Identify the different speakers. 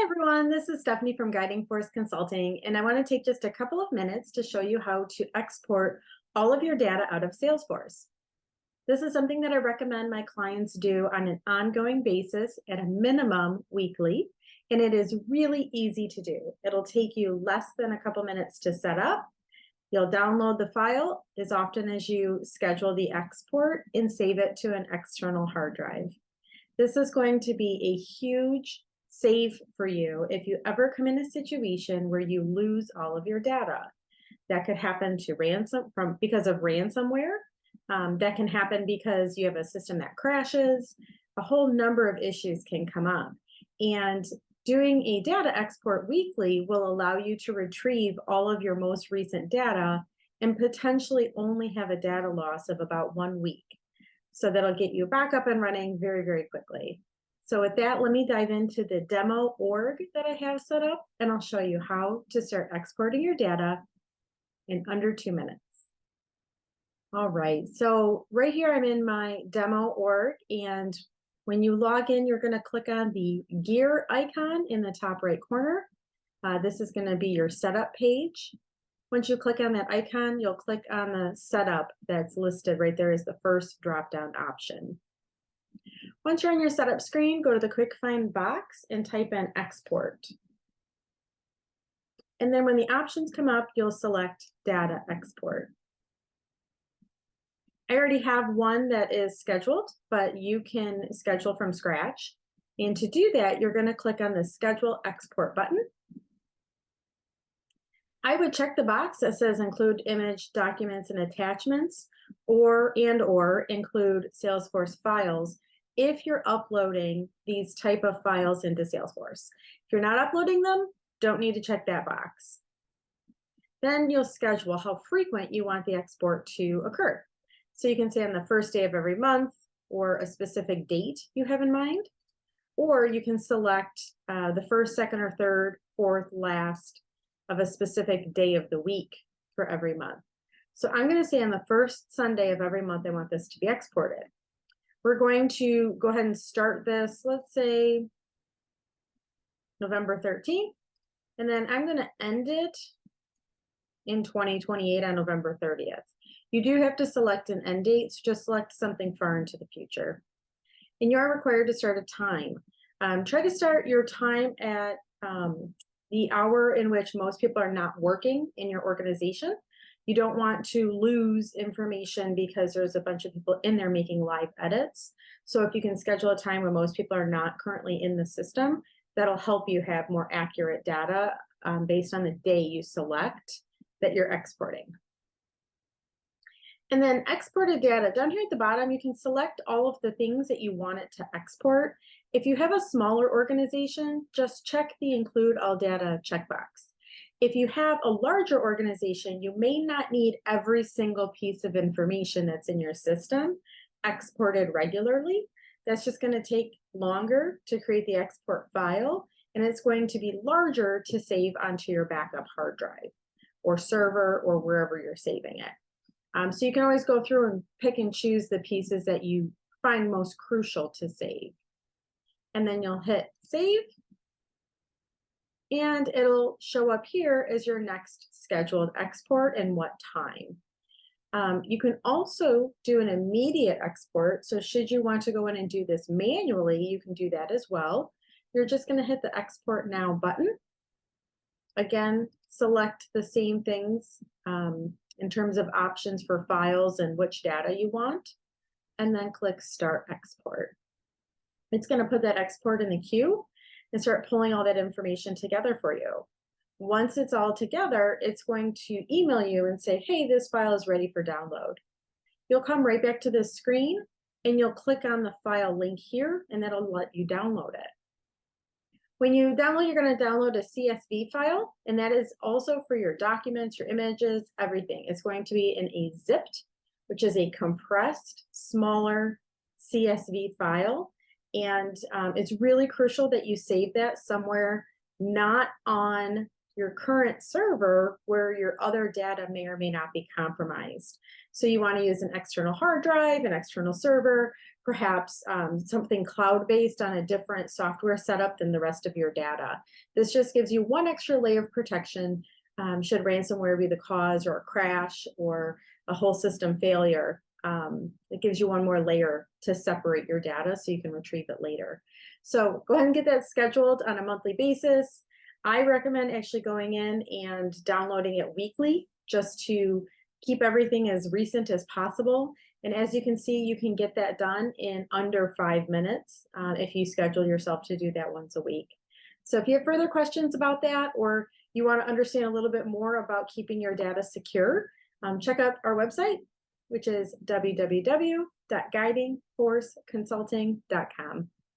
Speaker 1: Everyone, this is Stephanie from Guiding Force Consulting, and I want to take just a couple of minutes to show you how to export all of your data out of Salesforce. This is something that I recommend my clients do on an ongoing basis at a minimum weekly, and it is really easy to do. It'll take you less than a couple minutes to set up. You'll download the file as often as you schedule the export and save it to an external hard drive. This is going to be a huge save for you if you ever come in a situation where you lose all of your data. That could happen to because of ransomware. That can happen because you have a system that crashes. A whole number of issues can come up. And doing a data export weekly will allow you to retrieve all of your most recent data and potentially only have a data loss of about 1 week. So that'll get you back up and running very, very quickly. So with that, let me dive into the demo org that I have set up, and I'll show you how to start exporting your data in under 2 minutes. All right, so right here, I'm in my demo org, and when you log in, you're gonna click on the gear icon in the top right corner. This is gonna be your setup page. Once you click on that icon, you'll click on the setup that's listed right there as the first drop-down option. Once you're on your setup screen, go to the quick find box and type in export. And then when the options come up, you'll select data export. I already have one that is scheduled, but you can schedule from scratch. And to do that, you're going to click on the schedule export button. I would check the box that says include image, documents, and attachments, or include Salesforce files if you're uploading these type of files into Salesforce. If you're not uploading them, don't need to check that box. Then you'll schedule how frequent you want the export to occur. So you can say on the first day of every month or a specific date you have in mind, or you can select the first, second, or third, fourth, last of a specific day of the week for every month. So I'm going to say on the first Sunday of every month, I want this to be exported. We're going to go ahead and start this, let's say November 13th, and then I'm going to end it in 2028 on November 30th. You do have to select an end date, so just select something far into the future. And you are required to start a time. Try to start your time at the hour in which most people are not working in your organization. You don't want to lose information because there's a bunch of people in there making live edits. So if you can schedule a time when most people are not currently in the system, that'll help you have more accurate data based on the day you select that you're exporting. And then exported data, down here at the bottom, you can select all of the things that you want it to export. If you have a smaller organization, just check the include all data checkbox. If you have a larger organization, you may not need every single piece of information that's in your system exported regularly. That's just going to take longer to create the export file, and it's going to be larger to save onto your backup hard drive or server or wherever you're saving it. So you can always go through and pick and choose the pieces that you find most crucial to save. And then you'll hit save, and it'll show up here as your next scheduled export and what time. You can also do an immediate export. So should you want to go in and do this manually, you can do that as well. You're just going to hit the export now button. Again, select the same things in terms of options for files and which data you want, and then click start export. It's going to put that export in the queue and start pulling all that information together for you. Once it's all together, it's going to email you and say, hey, this file is ready for download. You'll come right back to this screen and you'll click on the file link here, and that'll let you download it. When you download, you're going to download a CSV file, and that is also for your documents, your images, everything. It's going to be in a zipped, which is a compressed, smaller CSV file. And it's really crucial that you save that somewhere not on your current server where your other data may or may not be compromised. So you want to use an external hard drive, an external server, perhaps something cloud-based on a different software setup than the rest of your data. This just gives you one extra layer of protection should ransomware be the cause, or a crash, or a whole system failure. It gives you one more layer to separate your data so you can retrieve it later. So go ahead and get that scheduled on a monthly basis. I recommend actually going in and downloading it weekly just to keep everything as recent as possible. And as you can see, you can get that done in under 5 minutes if you schedule yourself to do that once a week. So if you have further questions about that, or you want to understand a little bit more about keeping your data secure, check out our website, which is www.guidingforceconsulting.com.